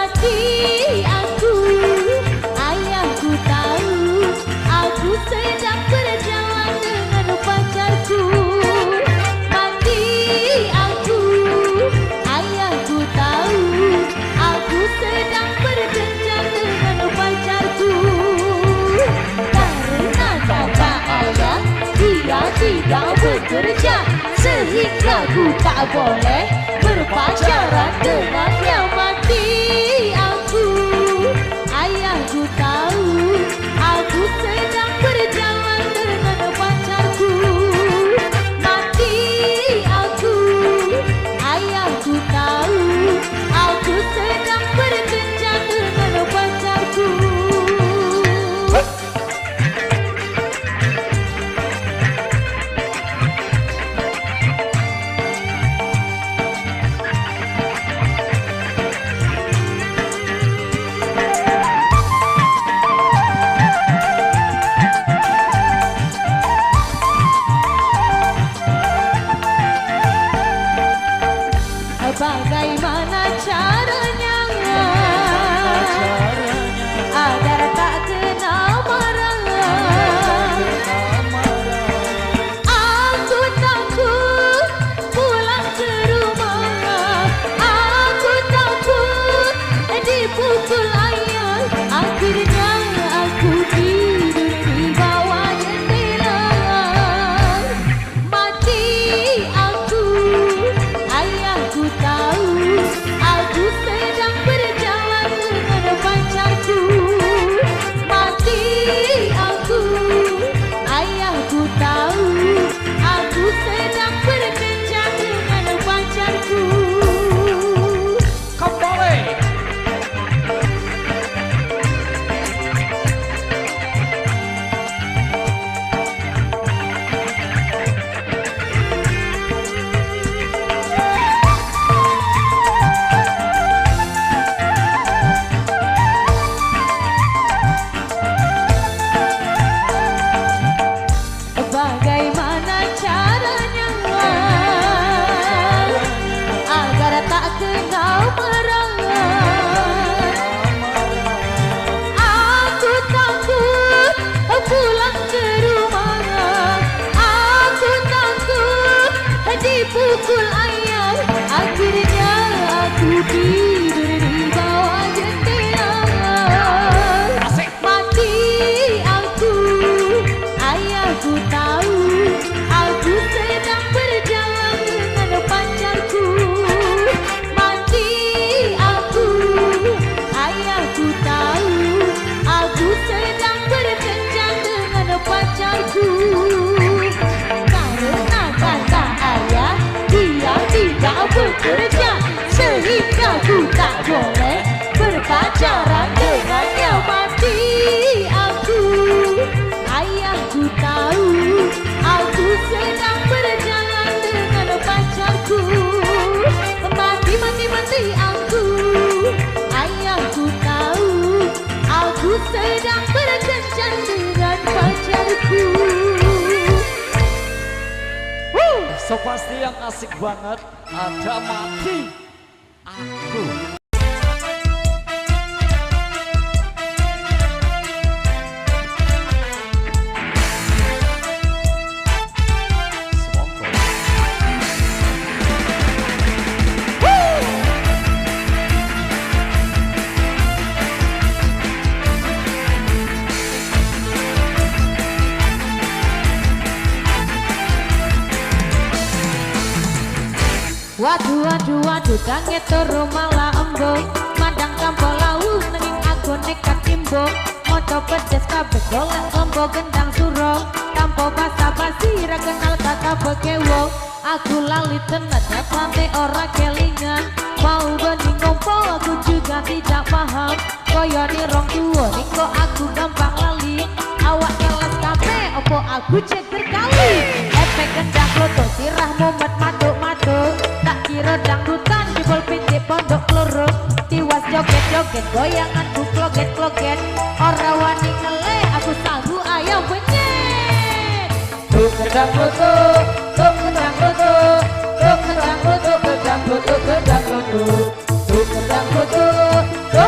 mati aku, ayahku tahu aku sedang berjalan dengan pacarku. Mati aku, ayahku tahu aku sedang berkencan dengan pacarku. Karena kata ayah dia tidak bekerja, sehingga ku tak boleh berpacaran dengannya. Mati aku, ayahku tahu aku sedang berjalan dengan pacarku. Mati aku, ayahku tahu aku sedang berkencan dengan pacarku. Bagaimana caranya agar tak kena marah? Aku takut pulang ke rumah, aku takut dipukul ayah. Akhirnya aku tidur di bawah jendela. Mati aku, ayahku tahu aku sedang berjalan dengan pacarku. Mati aku, ayahku tahu aku sedang berkencan dengan pacarku. Kembali Bagaimana caranya agar tak kena marah? Aku takut pulang ke rumah, aku takut dipukul ayah. Akhirnya aku tidur di bawah jendela. Mati aku, ayahku tahu aku sedang berjalan dengan pacarku. Mati aku, ayahku tahu aku sedang berkencan dengan pacarku. Karena kata ayah dia tidak bekerja, sehingga ku tak boleh berpacaran dengannya. Mati aku, ayahku tahu aku sedang berjalan dengan pacarku. Mati mati mati aku, ayahku tahu aku sedang berkencan dengan pacarku. so pasti yang asik banget ada mati aku. Waduh waduh waduh danget turu malah embung, mandang tanpa lau nenging aku nekat timbung. Moco pedes kabeh golek lombo gendang suro, tanpa basa-basi ra kenal kata bekewo. Aku lali tenan nyatane ora kelingan, mau bening ngompo aku juga tidak paham. Koyo ni rong tuwa ning kok aku gampang lali, awak kelas kabeh opo aku ceger kali. Efek gendang loto sirah mumet maduk-maduk, tak kira dangdutan jebol pincik pondok loro. Tiwas joget-joget goyanganku kloget-kloget, ora wani ngele aku sagu ayam penyet. Tuk gedang lutuk, tuk gedang lutuk, tuk gedang lutuk, gedang lutuk, gedang lutuk, tuk gedang lutuk, tuk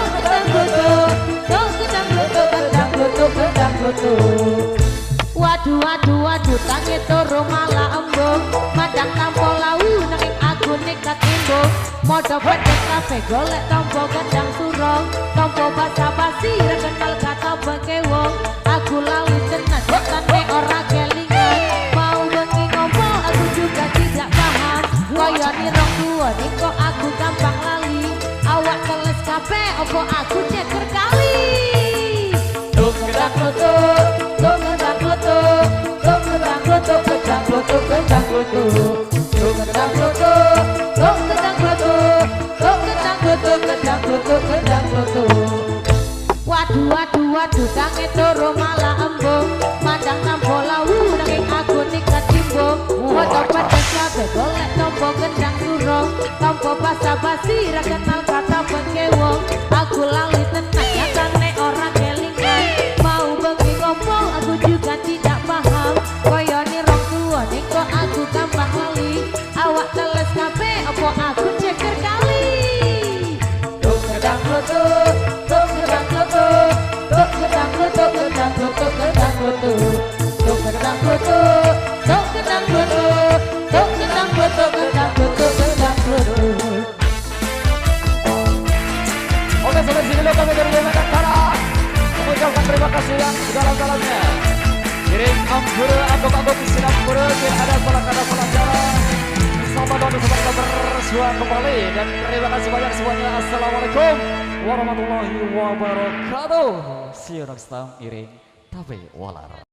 kabeh golek tompo gendang surong tompo basa-basi ra kenal kata bengkewong aku lali tenan tane ora kelingan mau bengi ngomong aku juga tidak paham kaya ni rong tua ni kok aku gampang lali awak teles kabeh opo aku ceker kali Tuk gedang klutuk Tuk gedang klutuk Tuk gedang klutuk gedang klutuk gedang klutuk Tuk gedang klutuk Tuk gedang klutuk Tuk gedang klutuk gedang klutuk gedang klutuk waduh waduh waduh tangi turu malah embung mandang nampo lawu nanging aku nikat timbung foto pedas kabeh golek tompo gendang surong tompo basa-basi ra kenal kata bengkewong aku lali tenan nyatane ora kelingan mau bengi ngomong aku juga tidak paham kaya ni rong tua ning kok aku gampang lali awak teles kabeh opo aku ceker kali Tuk gedang klutuk Tuk gedang klutuk Tuk gedang klutuk gedang klutuk gedang klutuk Tuk gedang klutuk Tuk gedang klutuk Tuk gedang klutuk gedang klutuk gedang klutuk Oke, sampai sini dulu kami dari Nusantara mengucapkan terima kasih yang segala-galanya. Kirim ampura, abok-abok isi ampura, ada salah cara. Selamat tahun bersama bersua kembali dan terima kasih banyak semuanya. Assalamualaikum warahmatullahi wabarakatuh. See you next time, Iring Tabe Walar.